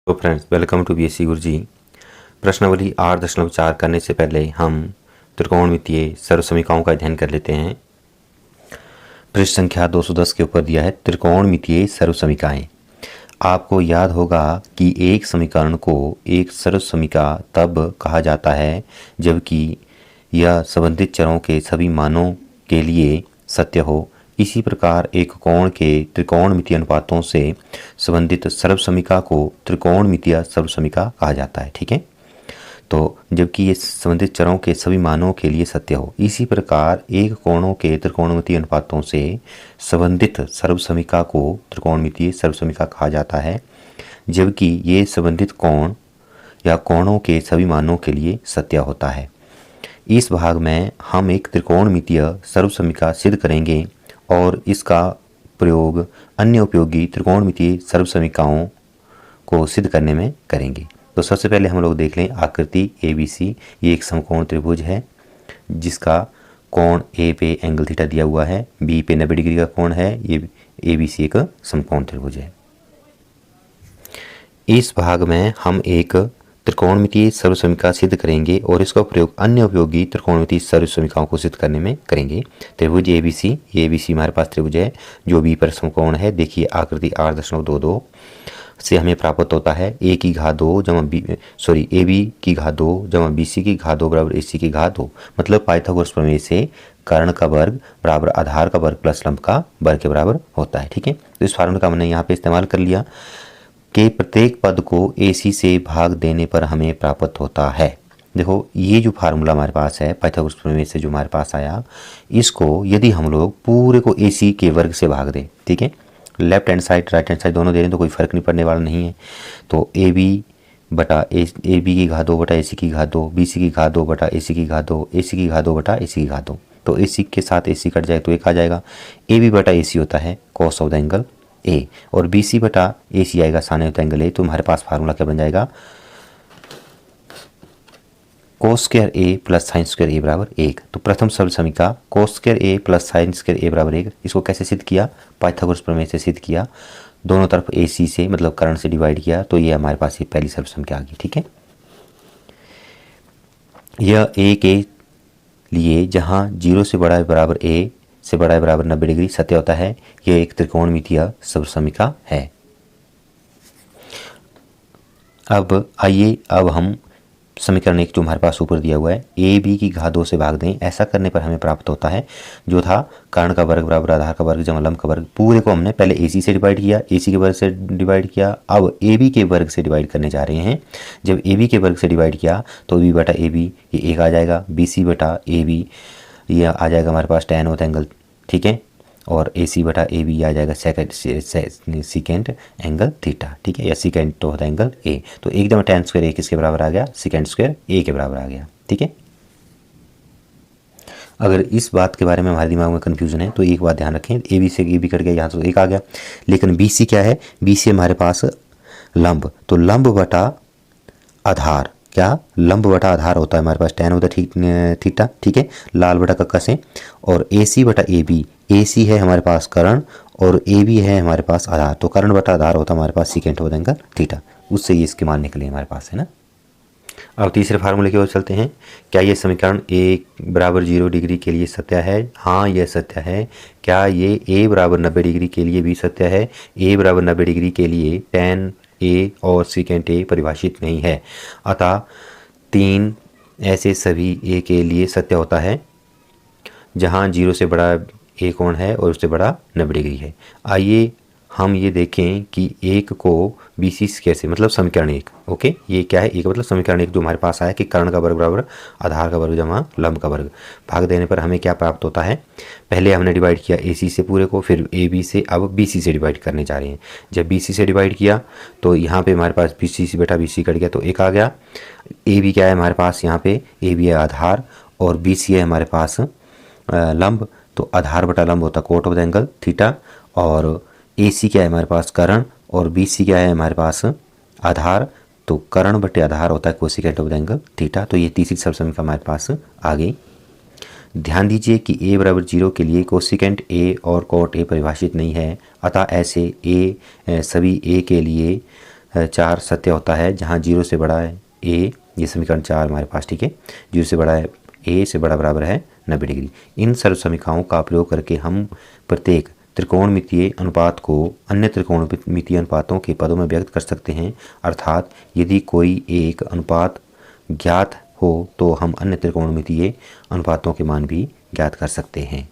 तो friends, welcome to BSc गुरुजी। प्रश्नावली 8.4 करने से पहले हम त्रिकोणमितीय सर्वसमीकाओं का अध्ययन कर लेते हैं। पृष्ठ संख्या 210 के ऊपर दिया है त्रिकोणमितीय सर्वसमीकाएं। आपको याद होगा कि एक समीकरण को एक सर्वसमीका तब कहा जाता है जबकि यह संबंधित चरों के सभी मानों के लिए सत्य हो। इसी प्रकार एक कोण के त्रिकोणमितीय अनुपातों से संबंधित सर्वसमीका को त्रिकोणमितीय सर्वसमीका कहा जाता है। ठीक है, तो जबकि ये संबंधित चरों के सभी मानों के लिए सत्य हो। इसी प्रकार एक कोणों के त्रिकोणमितीय अनुपातों से संबंधित सर्वसमीका को त्रिकोणमितीय सर्वसमीका कहा जाता है जबकि ये संबंधित कोण या कोणों के सभी मानों के लिए सत्य होता है। इस भाग में हम एक त्रिकोणमितीय सर्वसमीका सिद्ध करेंगे और इसका प्रयोग अन्य उपयोगी त्रिकोणमितीय सर्वसमीकाओं को सिद्ध करने में करेंगे। तो सबसे पहले हम लोग देख लें आकृति ABC। ये एक समकोण त्रिभुज है जिसका कोण A पे एंगल थीटा दिया हुआ है, B पे 90 डिग्री का कोण है। ये ABC एक समकोण त्रिभुज है। इस भाग में हम एक त्रिकोणमितीय सर्वसमीका सिद्ध करेंगे और इसका प्रयोग अन्य उपयोगी त्रिकोणमितीय सर्वसमीकाओं को सिद्ध करने में करेंगे। त्रिभुज ABC, ये ABC हमारे पास त्रिभुज है जो B पर समकोण है। देखिए आकृति 8.22 से हमें प्राप्त होता है AB की घात 2 जमा BC की घात 2 बराबर AC की घात 2। मतलब पाइथागोरस प्रमेय से कर्ण का वर्ग बराबर आधार का वर्ग प्लस लंब का वर्ग के बराबर होता है। ठीक है, तो इस फार्मूले का हमने यहाँ पे इस्तेमाल कर लिया कि प्रत्येक पद को AC से भाग देने पर हमें प्राप्त होता है। देखो ये जो फार्मूला हमारे पास है पाइथागोरस प्रमेय से जो हमारे पास आया, इसको यदि हम लोग पूरे को AC के वर्ग से भाग दें, ठीक है, left hand side right hand side दोनों दे रहे हैं तो कोई फर्क नहीं पड़ने वाला नहीं है। तो AB की घात 2 बटा AC की घात 2, BC की घात 2 बटा AC की घात 2, AC की घात 2 बटा AC की घात 2। तो AC के साथ AC कट जाए तो एक आ जाएगा। AB बटा AC होता है cos of the angle A और BC बटा AC आएगा sine of the angle A। तो हमारे पास फार्मूला क्या बन जाएगा, cos square A plus sine square A बराबर 1। तो प्रथम सर्वसमीका cos square A plus sine square A बराबर 1, इसको कैसे सिद्ध किया, पाइथागोरस प्रमेय से सिद्ध किया। दोनों तरफ AC से मतलब कर्ण से डिवाइड किया तो ये हमारे पास ये पहली सर्वसमीका आ गई। ठीक है, यह A के लिए जहाँ 0 से बड़ा है बराबर A से बड़ा है बराबर 90 डिग्री सत्य होता है। यह एक त्रिकोणमितीय सर्वसमीका है। अब आइए अब हम समीकरण एक जो हमारे पास ऊपर दिया हुआ है AB की घात 2 से भाग दें। ऐसा करने पर हमें प्राप्त होता है जो था कर्ण का वर्ग बराबर आधार का वर्ग जमा लंब का वर्ग। पूरे को हमने पहले AC से डिवाइड किया, AC के वर्ग से डिवाइड किया, अब AB के वर्ग से डिवाइड करने जा रहे हैं। जब AB के वर्ग से डिवाइड किया तो B बटा AB ये एक आ जाएगा, BC बटा AB ये आ जाएगा हमारे पास tan ऑफ एंगल, ठीक है, और AC बटा AB आ जाएगा सेकेंड एंगल थीटा, ठीक है, या second of the angle A। तो एकदम tan स्क्वायर A किसके बराबर आ गया, सेकेंड स्क्वायर A के बराबर आ गया। ठीक है, अगर इस बात के बारे में हमारे दिमाग में कन्फ्यूजन है तो एक बात ध्यान रखें, AB से AB कट गया, यहाँ तो एक आ गया, लेकिन BC क्या है, BC हमारे पास लंब, तो लंब बटा आधार, क्या लंब बटा आधार होता है हमारे पास tan ऑफ द थीटा, ठीक है, लाल बटा कक्का से, और AC बटा AB, AC है हमारे पास कर्ण और AB है हमारे पास आधार, तो कर्ण बटा आधार होता है हमारे पास second of the angle theta. उससे ये इसके मान निकले हमारे पास, है ना। अब तीसरे फार्मूले की ओर चलते हैं। क्या ये समीकरण A बराबर 0 डिग्री के लिए सत्य है? हाँ, यह सत्य है। क्या ये A बराबर 90 डिग्री के लिए भी सत्य है? A बराबर 90 डिग्री के लिए tan A और सेकेंड A परिभाषित नहीं है, अतः 3 ऐसे सभी A के लिए सत्य होता है जहाँ 0 से बड़ा A कोण है और उससे बड़ा 90 डिग्री है। आइए हम ये देखें कि एक को BC कैसे, मतलब समीकरण एक, ओके, ये क्या है, एक मतलब समीकरण एक जो हमारे पास आया कि कर्ण का वर्ग बराबर आधार का वर्ग जमा लंब का वर्ग, भाग देने पर हमें क्या प्राप्त होता है। पहले हमने डिवाइड किया AC से पूरे को, फिर AB से, अब BC से डिवाइड करने जा रहे हैं। जब BC से डिवाइड किया तो यहाँ पे हमारे पास BC बटा BC कट गया तो एक आ गया। AB क्या है हमारे पास, यहाँ पे AB है आधार और BC है हमारे पास लंब, तो आधार बटा लंब होता है cot of the angle theta, और AC क्या है हमारे पास कर्ण और BC क्या है हमारे पास आधार, तो कर्ण बटे आधार होता है cosecant of the angle theta. तो ये तीसरी सर्वसमीका हमारे पास आ गई। ध्यान दीजिए कि A बराबर 0 के लिए कोसेकेंट A और कोट A परिभाषित नहीं है, अतः ऐसे A सभी A के लिए 4 सत्य होता है जहाँ 0 से बड़ा है ए, ये समीकरण 4 हमारे पास, ठीक है। 0 से बड़ा है ए से बड़ा बराबर है 90 डिग्री। इन सर्व समीकरणों का प्रयोग करके हम प्रत्येक त्रिकोणमितीय अनुपात को अन्य त्रिकोणमितीय अनुपातों के पदों में व्यक्त कर सकते हैं। अर्थात यदि कोई एक अनुपात ज्ञात हो तो हम अन्य त्रिकोणमितीय अनुपातों के मान भी ज्ञात कर सकते हैं।